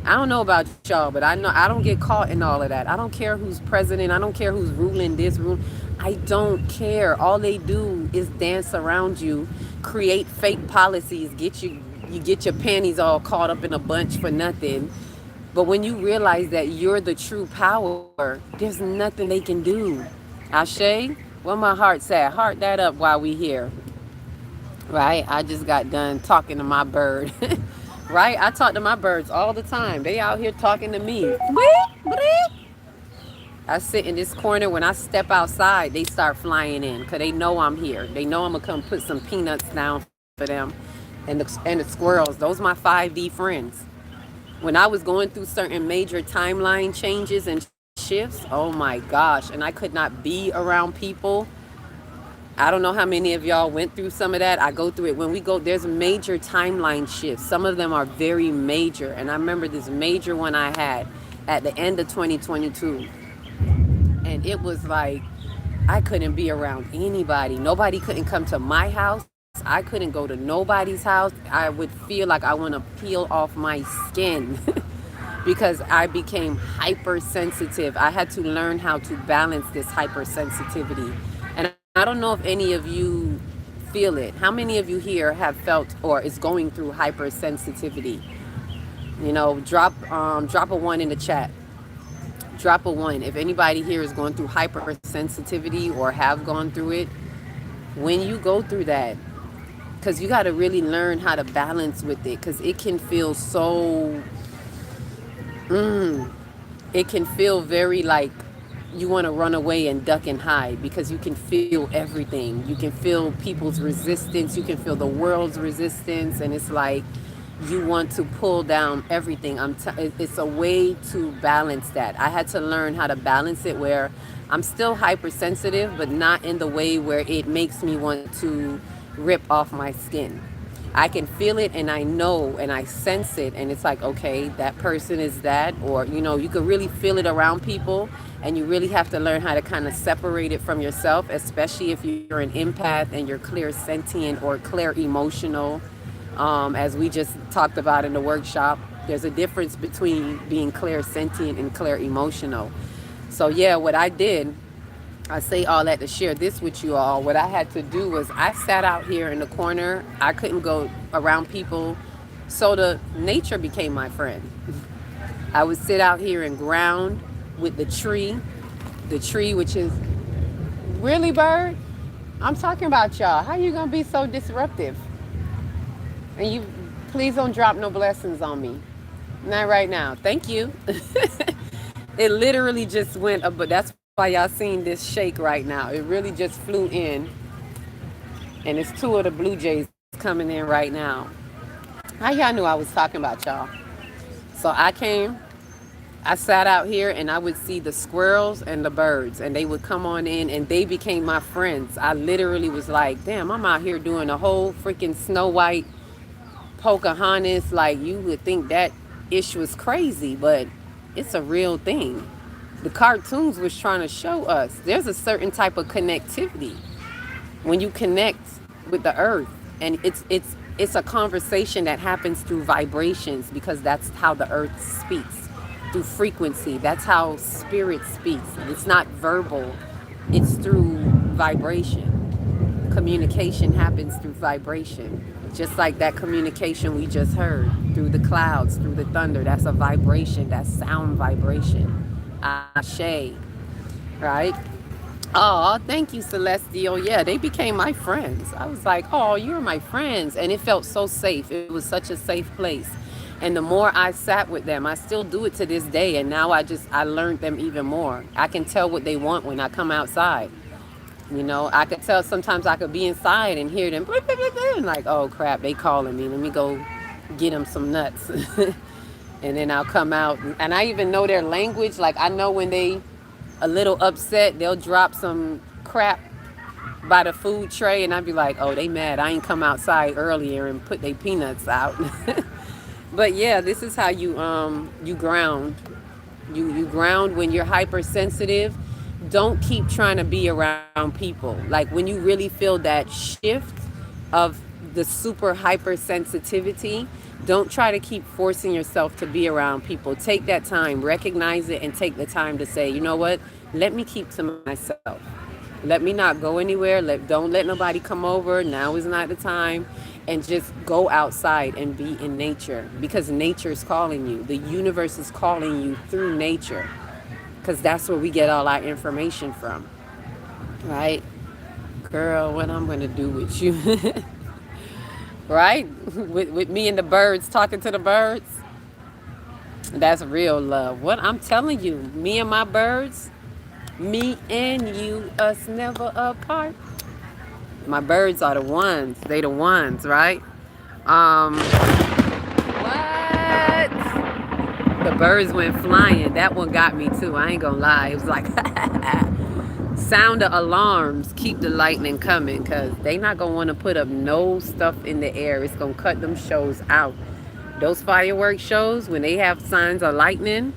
I don't know about y'all, but I know I don't get caught in all of that. I don't care who's president. I don't care who's ruling this room. I don't care. All they do is dance around you, create fake policies, you get your panties all caught up in a bunch for nothing. But when you realize that you're the true power, there's nothing they can do. Ashe, where my heart's at? Heart that up while we here. Right? I just got done talking to my bird. Right? I talk to my birds all the time. They out here talking to me. I sit in this corner. When I step outside, they start flying in because they know I'm here. They know I'm going to come put some peanuts down for them. And the squirrels, those are my 5D friends. When I was going through certain major timeline changes and shifts, oh my gosh, and I could not be around people. I don't know how many of y'all went through some of that. I go through it. When we go, there's major timeline shifts. Some of them are very major. And I remember this major one I had at the end of 2022. And it was like, I couldn't be around anybody. Nobody couldn't come to my house. I couldn't go to nobody's house. I would feel like I want to peel off my skin because I became hypersensitive. I had to learn how to balance this hypersensitivity. And I don't know if any of you feel it. How many of you here have felt or is going through hypersensitivity? Drop a 1 in the chat. Drop a 1. If anybody here is going through hypersensitivity or have gone through it, when you go through that, because you got to really learn how to balance with it, because it can feel so, it can feel very like you want to run away and duck and hide, because you can feel everything. You can feel people's resistance. You can feel the world's resistance. And it's like you want to pull down everything. It's a way to balance that. I had to learn how to balance it where I'm still hypersensitive, but not in the way where it makes me want to rip off my skin. I can feel it and I know and I sense it, and it's like, okay, that person is that. Or you can really feel it around people, and you really have to learn how to kind of separate it from yourself, especially if you're an empath and you're clear sentient or clear emotional. As we just talked about in the workshop, there's a difference between being clear sentient and clear emotional. So yeah, what I did, I say all that to share this with you all. What I had to do was I sat out here in the corner. I couldn't go around people. So the nature became my friend. I would sit out here and ground with the tree, which is really, bird. I'm talking about y'all. How you gonna be so disruptive? And you, please don't drop no blessings on me. Not right now. Thank you. It literally just went up, but that's why y'all seeing this shake right now. It really just flew in, and it's two of the Blue Jays coming in right now. How y'all knew I was talking about y'all? So I sat out here and I would see the squirrels and the birds, and they would come on in and they became my friends. I literally was like, damn, I'm out here doing a whole freaking Snow White, Pocahontas. Like, you would think that ish was crazy, but it's a real thing. The cartoons was trying to show us there's a certain type of connectivity when you connect with the earth, and it's a conversation that happens through vibrations, because that's how the earth speaks, through frequency. That's how spirit speaks. It's not verbal, it's through vibration. Communication happens through vibration, just like that communication we just heard through the clouds, through the thunder. That's a vibration. That's sound vibration. Ashe, right? Oh, thank you, Celestial. Yeah, they became my friends. I was like, oh, you're my friends. And it felt so safe. It was such a safe place. And the more I sat with them, I still do it to this day. And now I learned them even more. I can tell what they want when I come outside. I could tell sometimes I could be inside and hear them. And like, oh, crap, they calling me. Let me go get them some nuts. And then I'll come out. And I even know their language. Like, I know when they a little upset, they'll drop some crap by the food tray, and I'd be like, oh, they mad I ain't come outside earlier and put their peanuts out. But yeah, this is how you ground. You ground when you're hypersensitive. Don't keep trying to be around people. Like, when you really feel that shift of the super hypersensitivity, don't try to keep forcing yourself to be around people. Take that time, recognize it, and take the time to say, you know what? Let me keep to myself. Let me not go anywhere. Don't let nobody come over. Now is not the time. And just go outside and be in nature, because nature is calling you. The universe is calling you through nature, because that's where we get all our information from, right? Girl, what I'm going to do with you. Right? With me and the birds, talking to the birds. That's real love. What I'm telling you, me and my birds, me and you, us never apart. My birds are the ones. They the ones, right? What? The birds went flying. That one got me too. I ain't gonna lie. It was like, sound of alarms keep the lightning coming, because they not gonna want to put up no stuff in the air. It's gonna cut them shows out. Those fireworks shows, when they have signs of lightning,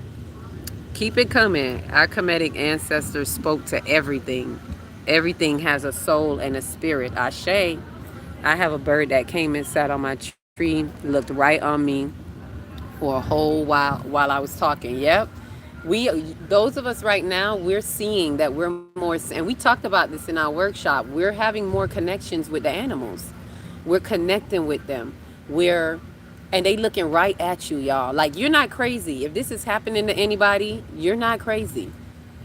keep it coming. Our Kemetic ancestors spoke to everything. Everything has a soul and a spirit. Ashe. I have a bird that came and sat on my tree, looked right on me for a whole while I was talking. Yep. Those of us right now, we're seeing that we're more, and we talked about this in our workshop, we're having more connections with the animals. We're connecting with them. And they looking right at you, y'all. Like, you're not crazy. If this is happening to anybody, you're not crazy.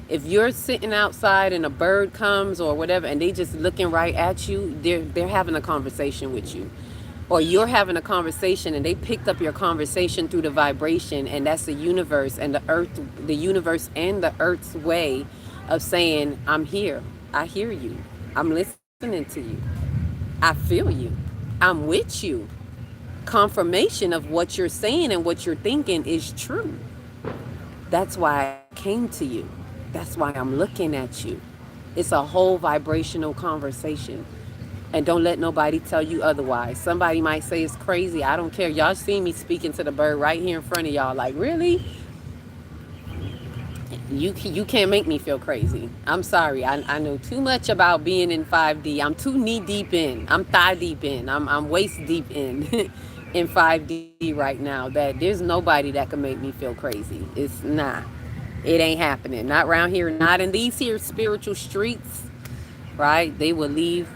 If you're sitting outside and a bird comes or whatever, and they just looking right at you, they're having a conversation with you. Or you're having a conversation and they picked up your conversation through the vibration, and that's the universe and the universe and the earth's way of saying, I'm here. I hear you. I'm listening to you. I feel you. I'm with you. Confirmation of what you're saying and what you're thinking is true. That's why I came to you. That's why I'm looking at you. It's a whole vibrational conversation. And don't let nobody tell you otherwise. Somebody might say it's crazy. I don't care. Y'all see me speaking to the bird right here in front of y'all. Like, really? You can't make me feel crazy. I'm sorry. I know too much about being in 5D. I'm too knee deep in. I'm thigh deep in. I'm waist deep in in 5D right now, that there's nobody that can make me feel crazy. It's not. It ain't happening. Not around here. Not in these here spiritual streets. Right? They will leave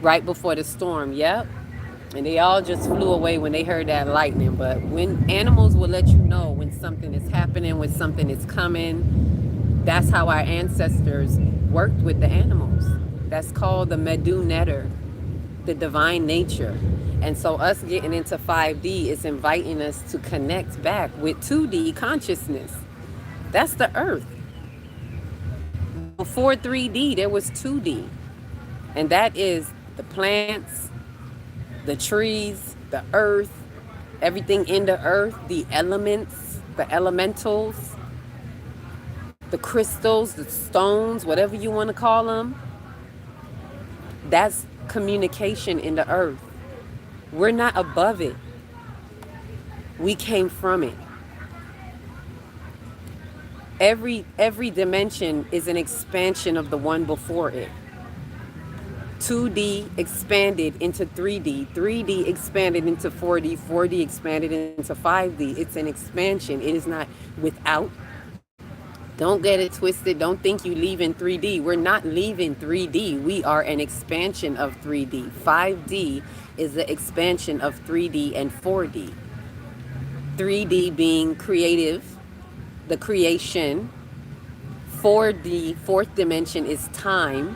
right before the storm. Yep. And they all just flew away when they heard that lightning. But when animals will let you know when something is happening, when something is coming, that's how our ancestors worked with the animals. That's called the Medu Neter, the divine nature. And so us getting into 5D is inviting us to connect back with 2D consciousness. That's the earth. Before 3D, there was 2D. And that is the plants, the trees, the earth, everything in the earth, the elements, the elementals, the crystals, the stones, whatever you want to call them. That's communication in the earth. We're not above it. We came from it. Every dimension is an expansion of the one before it. 2D expanded into 3D, 3D expanded into 4D, 4D expanded into 5D. It's an expansion. It is not without. Don't get it twisted. Don't think you leave in 3D. We're not leaving 3D. We are an expansion of 3D. 5D is the expansion of 3D and 4D. 3D being creative, the creation. 4D, fourth dimension, is time.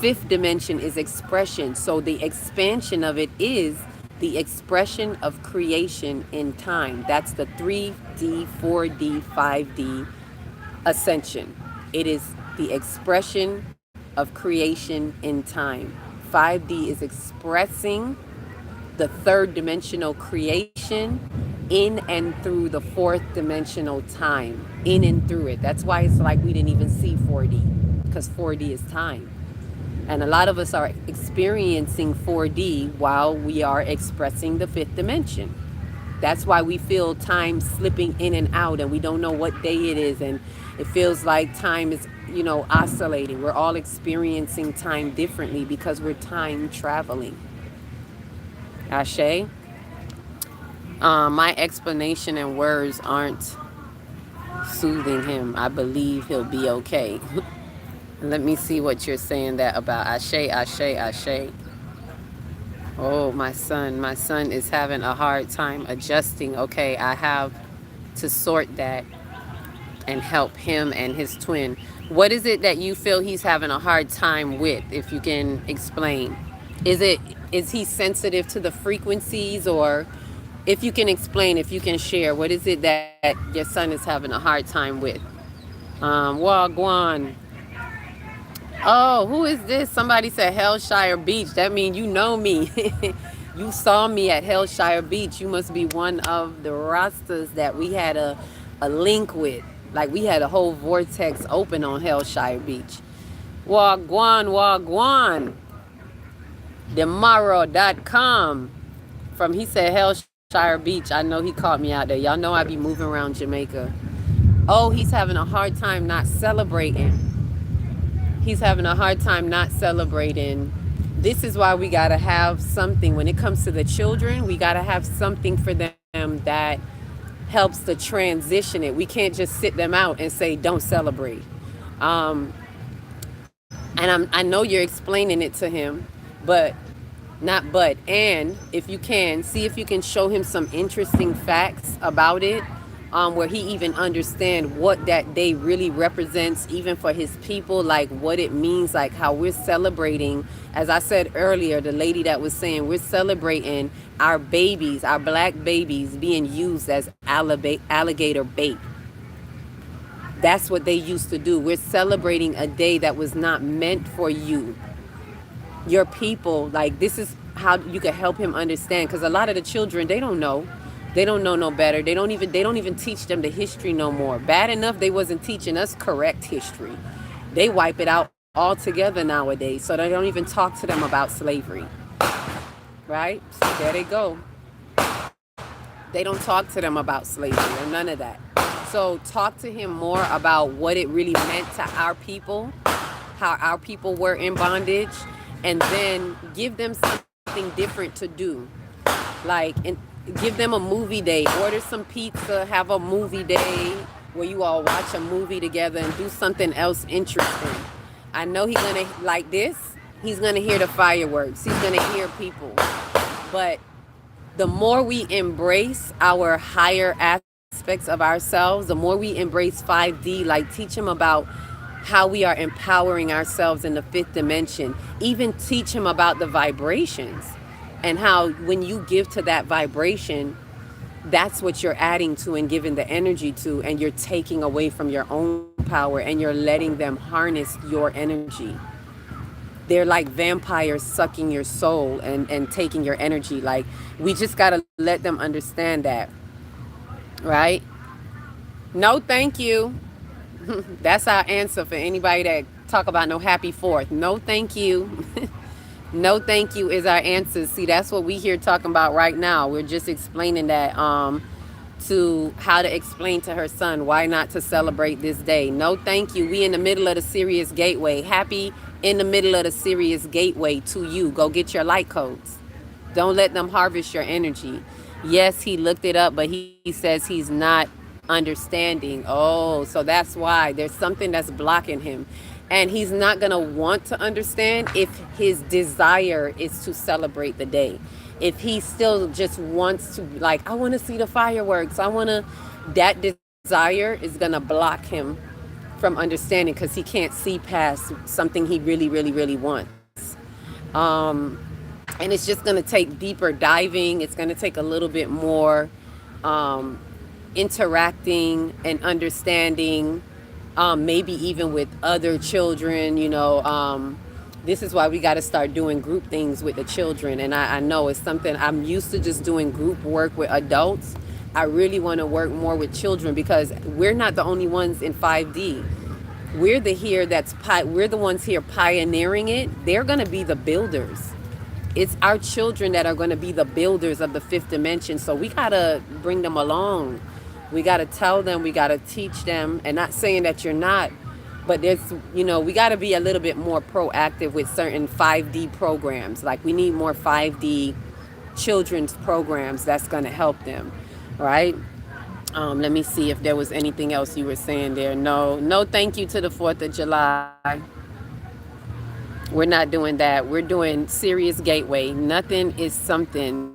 Fifth dimension is expression. So the expansion of it is the expression of creation in time. That's the 3D, 4D, 5D ascension. It is the expression of creation in time. 5D is expressing the third dimensional creation in and through the fourth dimensional time. In and through it. That's why it's like we didn't even see 4D, because 4D is time. And a lot of us are experiencing 4D while we are expressing the fifth dimension. That's why we feel time slipping in and out, and we don't know what day it is, and it feels like time is, oscillating. We're all experiencing time differently because we're time traveling. Ashe? My explanation and words aren't soothing him. I believe he'll be okay. Let me see what you're saying that about. Ashe, Ashe, Ashe. Oh, my son is having a hard time adjusting. Okay, I have to sort that and help him and his twin. What is it that you feel he's having a hard time with, if you can explain? Is he sensitive to the frequencies, or if you can explain, if you can share, what is it that your son is having a hard time with? Wagwan. Oh, who is this? Somebody said Hellshire Beach. That means you know me. You saw me at Hellshire Beach. You must be one of the Rastas that we had a link with. Like, we had a whole vortex open on Hellshire Beach. Wagwan, Wagwan. Demaro.com. He said Hellshire Beach. I know he caught me out there. Y'all know I be moving around Jamaica. Oh, he's having a hard time not celebrating. He's having a hard time not celebrating. This is why we got to have something. When it comes to the children, we got to have something for them that helps to transition it. We can't just sit them out and say, don't celebrate. And I know you're explaining it to him, and if you can, see if you can show him some interesting facts about it. Where he even understand what that day really represents, even for his people, like what it means, like how we're celebrating. As I said earlier, the lady that was saying we're celebrating our babies, our black babies being used as alligator bait. That's what they used to do. We're celebrating a day that was not meant for you, your people. Like, this is how you can help him understand, because a lot of the children, they don't know. They don't know no better. They don't even teach them the history no more. Bad enough they wasn't teaching us correct history. They wipe it out altogether nowadays. So they don't even talk to them about slavery, right? So there they go. They don't talk to them about slavery or none of that. So talk to him more about what it really meant to our people, how our people were in bondage, and then give them something different to do. Like, and give them a movie day. Order some pizza, have a movie day where you all watch a movie together and do something else interesting. I know he's gonna like this. He's gonna hear the fireworks. He's gonna hear people. But the more we embrace our higher aspects of ourselves, the more we embrace 5D, like teach him about how we are empowering ourselves in the fifth dimension. Even teach him about the vibrations and how when you give to that vibration, that's what you're adding to and giving the energy to, and you're taking away from your own power and you're letting them harness your energy. They're like vampires sucking your soul and taking your energy. Like, we just got to let them understand that, right? No, thank you. That's our answer for anybody that talk about no happy fourth. No, thank you. No, thank you is our answer. See, that's what we here talking about right now. We're just explaining that to how to explain to her son why not to celebrate this day. No, thank you. We in the middle of the Sirius Gateway. Happy in the middle of the Sirius Gateway to you. Go get your light codes. Don't let them harvest your energy. Yes, he looked it up, but he says he's not understanding. Oh, so that's why there's something that's blocking him. And he's not going to want to understand if his desire is to celebrate the day. If he still just wants to, like, I want to see the fireworks. That desire is going to block him from understanding because he can't see past something he really, really, really wants. And it's just going to take deeper diving. It's going to take a little bit more interacting and understanding, maybe even with other children, this is why we got to start doing group things with the children. And I know it's something I'm used to, just doing group work with adults. I really want to work more with children because we're not the only ones in 5D. We're the ones here pioneering it. They're going to be the builders. It's our children that are going to be the builders of the fifth dimension. So we got to bring them along. We got to tell them, we got to teach them, and not saying that you're not, but there's, we got to be a little bit more proactive with certain 5D programs. Like, we need more 5D children's programs that's going to help them, right? Let me see if there was anything else you were saying there. No, thank you to the 4th of July. We're not doing that. We're doing Sirius Gateway. Nothing is something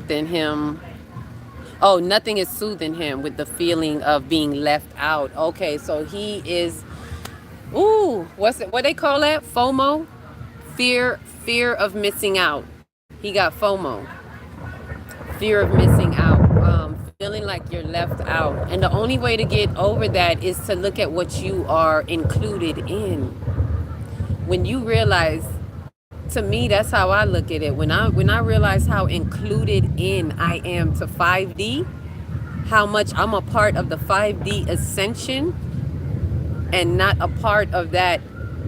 him. Oh, nothing is soothing him with the feeling of being left out. Okay, so he is, what they call that? FOMO? Fear of missing out. He got FOMO. Fear of missing out. Feeling like you're left out. And the only way to get over that is to look at what you are included in. When you realize, to me, that's how I look at it. When I realize how included in I am to 5D, how much I'm a part of the 5D ascension and not a part of that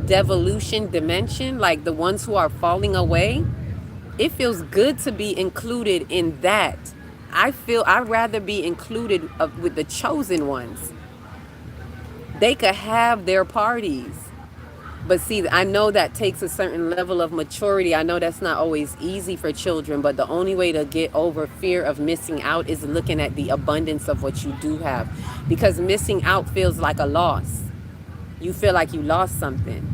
devolution dimension, like the ones who are falling away, it feels good to be included in that. I'd rather be included with the chosen ones. They could have their parties. But see, I know that takes a certain level of maturity. I know that's not always easy for children, but the only way to get over fear of missing out is looking at the abundance of what you do have. Because missing out feels like a loss. You feel like you lost something.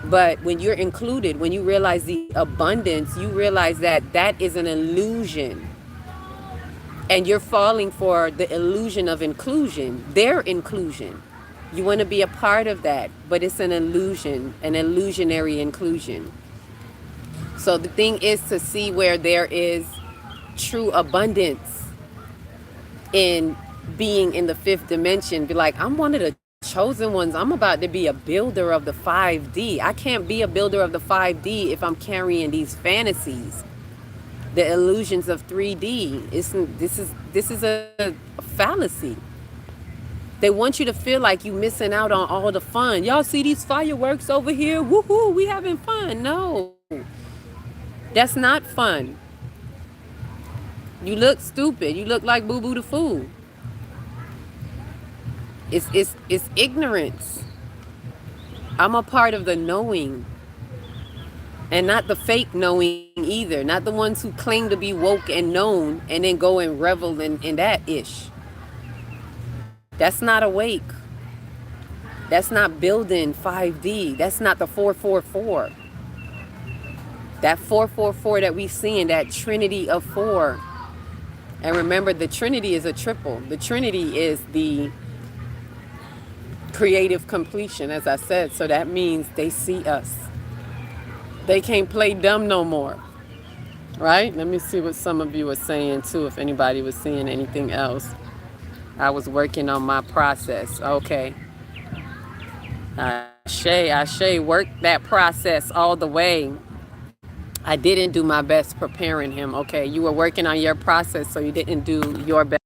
But when you're included, when you realize the abundance, you realize that that is an illusion. And you're falling for the illusion of inclusion, their inclusion. You want to be a part of that, but it's an illusion, an illusionary inclusion. So the thing is to see where there is true abundance in being in the fifth dimension. Be like, I'm one of the chosen ones. I'm about to be a builder of the 5D. I can't be a builder of the 5D if I'm carrying these fantasies, the illusions of 3D. This is a fallacy. They want you to feel like you missing out on all the fun. Y'all see these fireworks over here? Woohoo, we having fun. No, that's not fun. You look stupid. You look like Boo Boo the Fool. It's ignorance. I'm a part of the knowing. And not the fake knowing either. Not the ones who claim to be woke and known and then go and revel in that ish. That's not awake. That's not building 5D. That's not the 444. That 444 that we see in that trinity of four. And remember, the trinity is a triple. The trinity is the creative completion, as I said. So that means they see us. They can't play dumb no more. Right? Let me see what some of you were saying too, if anybody was seeing anything else. I was working on my process. Okay. Ashe, work that process all the way. I didn't do my best preparing him. Okay, you were working on your process, so you didn't do your best.